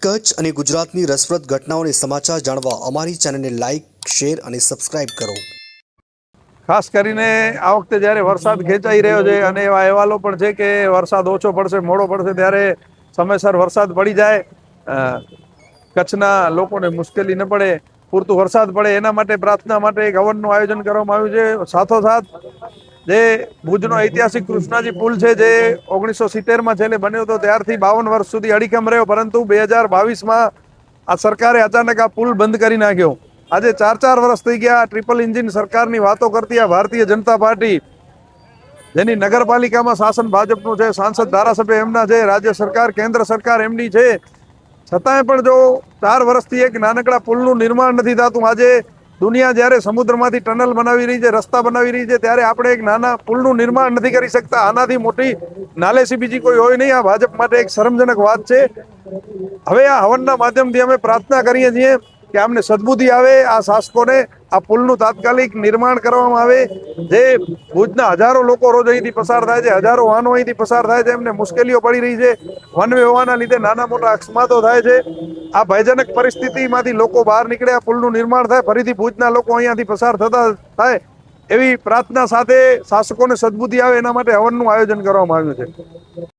કચ્છ અને ગુજરાતની રસપ્રદ ઘટનાઓને સમાચાર જાણવા અમારી ચેનલને લાઇક, શેર અને સબસ્ક્રાઇબ કરો. ખાસ કરીને આ વખતે જ્યારે વરસાદ ખેંચાઈ રહ્યો છે અને એવા અહેવાલો પણ છે કે વરસાદ ઓછો પડશે, મોડો પડશે, ત્યારે સમયસર વરસાદ પડી જાય, કચ્છના લોકોને મુશ્કેલી ન પડે, પૂરતું વરસાદ પડે, એના માટે પ્રાર્થના માટે એક હવનનું આયોજન કરવામાં આવ્યું છે. સાથોસાથ જે ભુજનો ઐતિહાસિક કૃષ્ણાજી પુલ છે, જે 1970માં છેલ્લે બન્યો હતો, ત્યારથી 52 વર્ષ સુધી અડીખમ રહ્યો, પરંતુ 2022માં આ સરકારે અચાનક આ પુલ બંધ કરી નાખ્યો. આજે 4 વર્ષ થઈ ગયા. ટ્રિપલ એન્જિન સરકારની વાતો કરતી આ ભારતીય જનતા પાર્ટી, જેની નગરપાલિકામાં શાસન ભાજપનું છે, સાંસદ ધારાસભ્ય એમના છે, રાજ્ય સરકાર, કેન્દ્ર સરકાર એમની છે, છતાંય પણ જો 4 વર્ષથી એક નાનકડા પુલનું નિર્માણ નથી થતું. આજે દુનિયા જ્યારે સમુદ્રમાંથી ટનલ બનાવી રહી છે, રસ્તા બનાવી રહી છે, ત્યારે આપણે એક નાના પુલનું નિર્માણ નથી કરી શકતા. આનાથી મોટી નાલેસી બીજી કોઈ હોય નહીં. આ ભાજપ માટે એક શરમજનક વાત છે. હવે આ હવનના માધ્યમથી અમે પ્રાર્થના કરીએ છીએ કે અમને સદબુદ્ધિ આવે, આ શાસકોને આ પુલનું તાત્કાલિક નિર્માણ કરવામાં આવે. જે ભુજના હજારો લોકો રોજ અહીંથી પસાર થાય છે, હજારો વાહનો અહીંથી પસાર થાય છે, એમને મુશ્કેલીઓ પડી રહી છે. વન વ્યવહારના લીધે નાના મોટા અકસ્માતો થાય છે. આ ભયજનક પરિસ્થિતિમાંથી લોકો બહાર નીકળે, આ પુલનું નિર્માણ થાય, ફરીથી ભુજના લોકો અહીંયાથી પસાર થતા થાય, એવી પ્રાર્થના સાથે શાસકોને સદબુદ્ધિ આવે એના માટે હવનનું આયોજન કરવામાં આવ્યું છે.